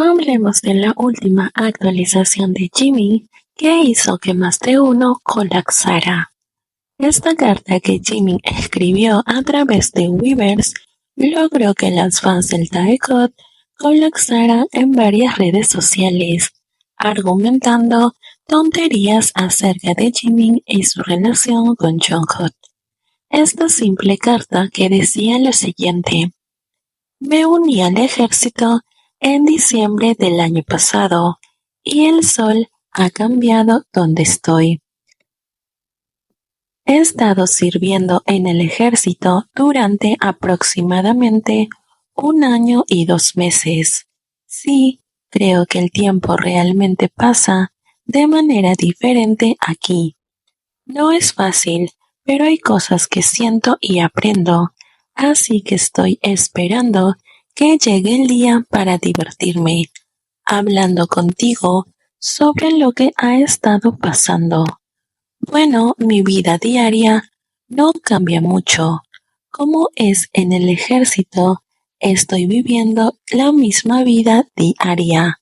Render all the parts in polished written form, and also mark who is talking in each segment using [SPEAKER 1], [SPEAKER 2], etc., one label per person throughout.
[SPEAKER 1] Hablemos de la última actualización de Jimmy que hizo que más de uno colapsara. Esta carta que Jimmy escribió a través de Weverse logró que los fans del Taekwondo colapsaran en varias redes sociales, argumentando tonterías acerca de Jimin y su relación con Jungkook. Esta simple carta que decía lo siguiente: me uní al ejército en diciembre del año pasado y el sol ha cambiado donde estoy. He estado sirviendo en el ejército durante aproximadamente 1 año y 2 meses. Sí, creo que el tiempo realmente pasa de manera diferente aquí. No es fácil, pero hay cosas que siento y aprendo, así que estoy esperando que llegue el día para divertirme, hablando contigo sobre lo que ha estado pasando. Bueno, mi vida diaria no cambia mucho. Como es en el ejército, estoy viviendo la misma vida diaria,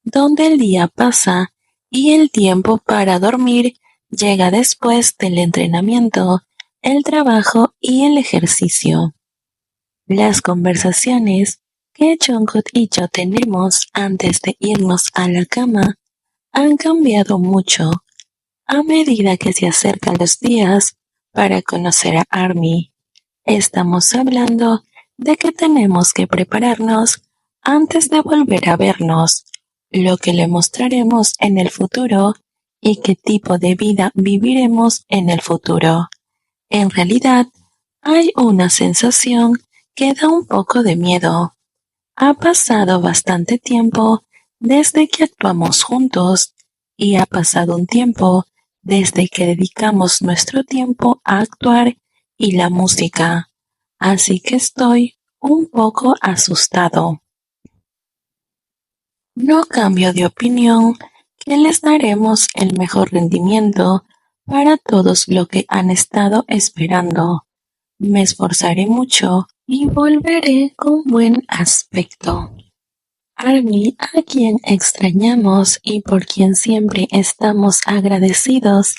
[SPEAKER 1] donde el día pasa y el tiempo para dormir llega después del entrenamiento, el trabajo y el ejercicio. Las conversaciones que Jungkook y yo tenemos antes de irnos a la cama han cambiado mucho a medida que se acercan los días para conocer a ARMY. Estamos hablando de que tenemos que prepararnos antes de volver a vernos, lo que le mostraremos en el futuro y qué tipo de vida viviremos en el futuro. En realidad, hay una sensación que da un poco de miedo. Ha pasado bastante tiempo desde que actuamos juntos y ha pasado un tiempo desde que dedicamos nuestro tiempo a actuar y la música, así que estoy un poco asustado. No cambio de opinión que les daremos el mejor rendimiento para todos lo que han estado esperando. Me esforzaré mucho y volveré con buen aspecto. ARMY, a quien extrañamos y por quien siempre estamos agradecidos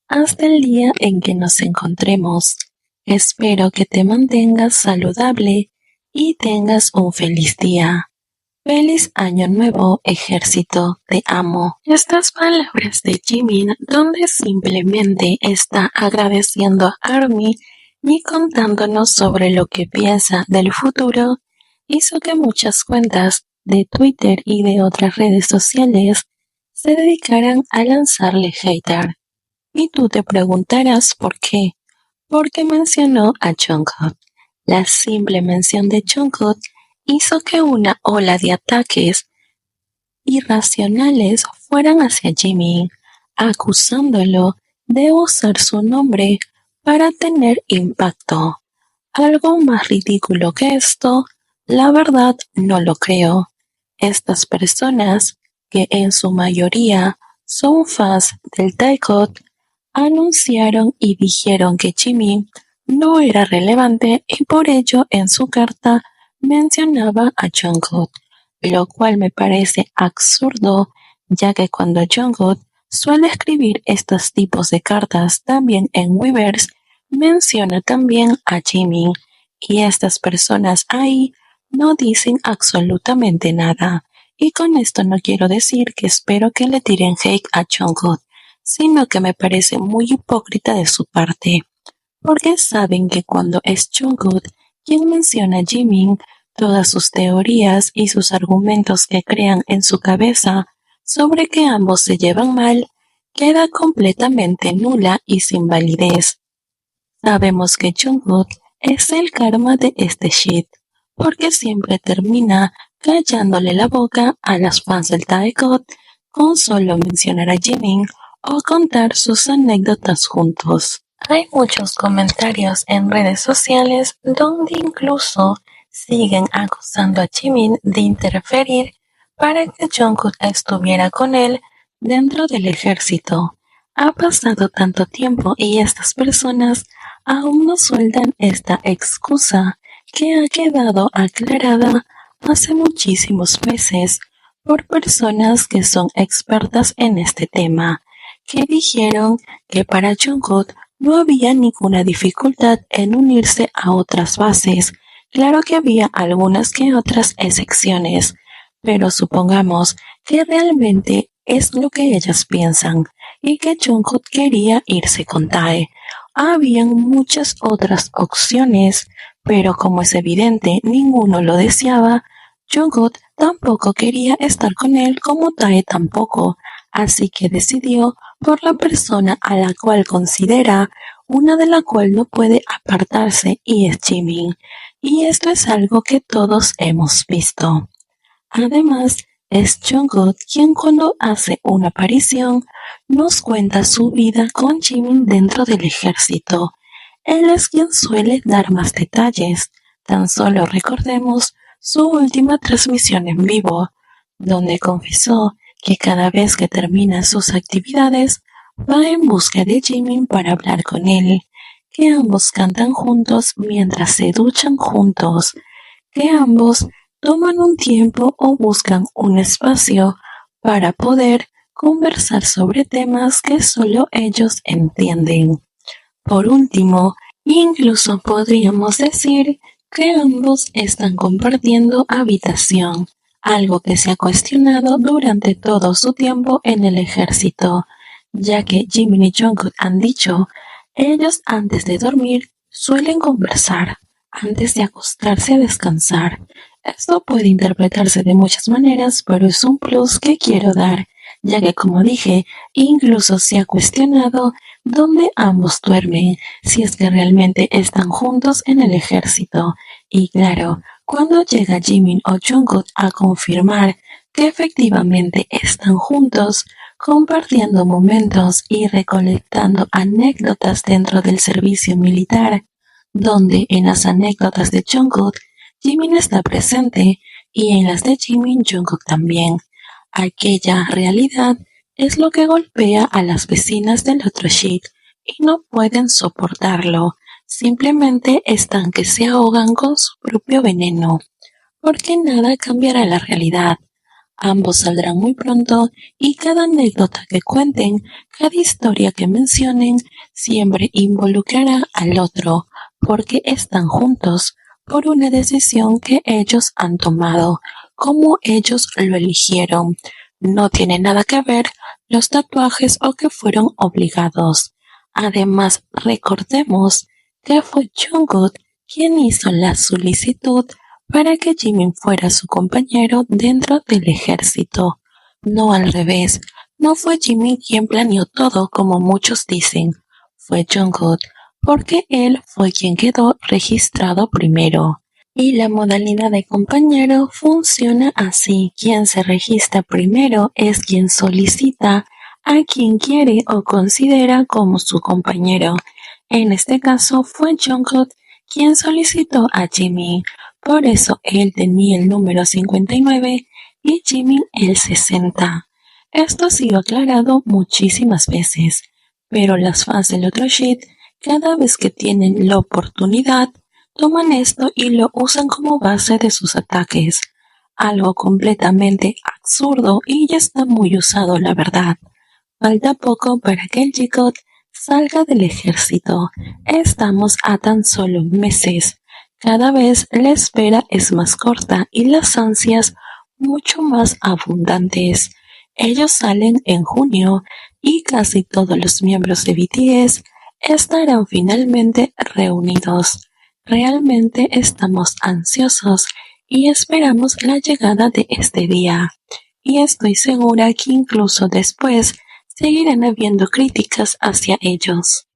[SPEAKER 1] hasta el día en que nos encontremos. Espero que te mantengas saludable y tengas un feliz día. Feliz Año Nuevo, ejército, te amo. Estas palabras de Jimin, donde simplemente está agradeciendo a ARMY y contándonos sobre lo que piensa del futuro, hizo que muchas cuentas de Twitter y de otras redes sociales se dedicaran a lanzarle hater. Y tú te preguntarás por qué. Porque mencionó a Jungkook. La simple mención de Jungkook hizo que una ola de ataques irracionales fueran hacia Jimin, acusándolo de usar su nombre para tener impacto. Algo más ridículo que esto, la verdad no lo creo. Estas personas, que en su mayoría son fans del Taekwondo, anunciaron y dijeron que Jimin no era relevante y por ello en su carta mencionaba a Jungkook, lo cual me parece absurdo, ya que cuando Jungkook suele escribir estos tipos de cartas también en Weverse, menciona también a Jimin, y estas personas ahí no dicen absolutamente nada. Y con esto no quiero decir que espero que le tiren hate a Jungkook, sino que me parece muy hipócrita de su parte, porque saben que cuando es Jungkook quien menciona a Jimin, todas sus teorías y sus argumentos que crean en su cabeza sobre que ambos se llevan mal, queda completamente nula y sin validez. Sabemos que Jungkook es el karma de este shit, porque siempre termina callándole la boca a las fans del Taekwondo con solo mencionar a Jimin o contar sus anécdotas juntos. Hay muchos comentarios en redes sociales donde incluso siguen acusando a Jimin de interferir para que Jungkook estuviera con él dentro del ejército. Ha pasado tanto tiempo y estas personas aún no sueltan esta excusa que ha quedado aclarada hace muchísimos meses, por personas que son expertas en este tema, que dijeron que para Jungkook no había ninguna dificultad en unirse a otras bases. Claro que había algunas que otras excepciones, pero supongamos que realmente es lo que ellas piensan y que Jungkook quería irse con Tae. Habían muchas otras opciones, pero como es evidente, ninguno lo deseaba. Jungkook tampoco quería estar con él como Tae tampoco, así que decidió por la persona a la cual considera, una de la cual no puede apartarse, y es Jimin. Y esto es algo que todos hemos visto. Además, es Jungkook quien cuando hace una aparición nos cuenta su vida con Jimin dentro del ejército. Él es quien suele dar más detalles. Tan solo recordemos su última transmisión en vivo, donde confesó que cada vez que termina sus actividades va en busca de Jimin para hablar con él, que ambos cantan juntos mientras se duchan juntos, que ambos toman un tiempo o buscan un espacio para poder conversar sobre temas que solo ellos entienden. Por último, incluso podríamos decir que ambos están compartiendo habitación, algo que se ha cuestionado durante todo su tiempo en el ejército, ya que Jimin y Jungkook han dicho, ellos antes de dormir suelen conversar, antes de acostarse a descansar. Esto puede interpretarse de muchas maneras, pero es un plus que quiero dar, ya que como dije, incluso se ha cuestionado dónde ambos duermen, si es que realmente están juntos en el ejército. Y claro, cuando llega Jimin o Jungkook a confirmar que efectivamente están juntos, compartiendo momentos y recolectando anécdotas dentro del servicio militar, donde en las anécdotas de Jungkook, Jimin está presente y en las de Jimin, Jungkook también. Aquella realidad es lo que golpea a las vecinas del otro sheet y no pueden soportarlo. Simplemente están que se ahogan con su propio veneno, porque nada cambiará la realidad. Ambos saldrán muy pronto y cada anécdota que cuenten, cada historia que mencionen, siempre involucrará al otro, porque están juntos por una decisión que ellos han tomado, como ellos lo eligieron. No tiene nada que ver los tatuajes o que fueron obligados. Además, recordemos que fue Jungkook quien hizo la solicitud para que Jimin fuera su compañero dentro del ejército. No al revés, no fue Jimin quien planeó todo como muchos dicen, fue Jungkook, porque él fue quien quedó registrado primero. Y la modalidad de compañero funciona así, quien se registra primero es quien solicita a quien quiere o considera como su compañero. En este caso fue Jungkook quien solicitó a Jimin. Por eso él tenía el número 59 y Jimin el 60. Esto ha sido aclarado muchísimas veces, pero las fans del otro sheet, cada vez que tienen la oportunidad, toman esto y lo usan como base de sus ataques. Algo completamente absurdo y ya está muy usado, la verdad. Falta poco para que el Jigot salga del ejército. Estamos a tan solo meses. Cada vez la espera es más corta y las ansias mucho más abundantes. Ellos salen en junio y casi todos los miembros de BTS estarán finalmente reunidos. Realmente estamos ansiosos y esperamos la llegada de este día. Y estoy segura que incluso después seguirán habiendo críticas hacia ellos.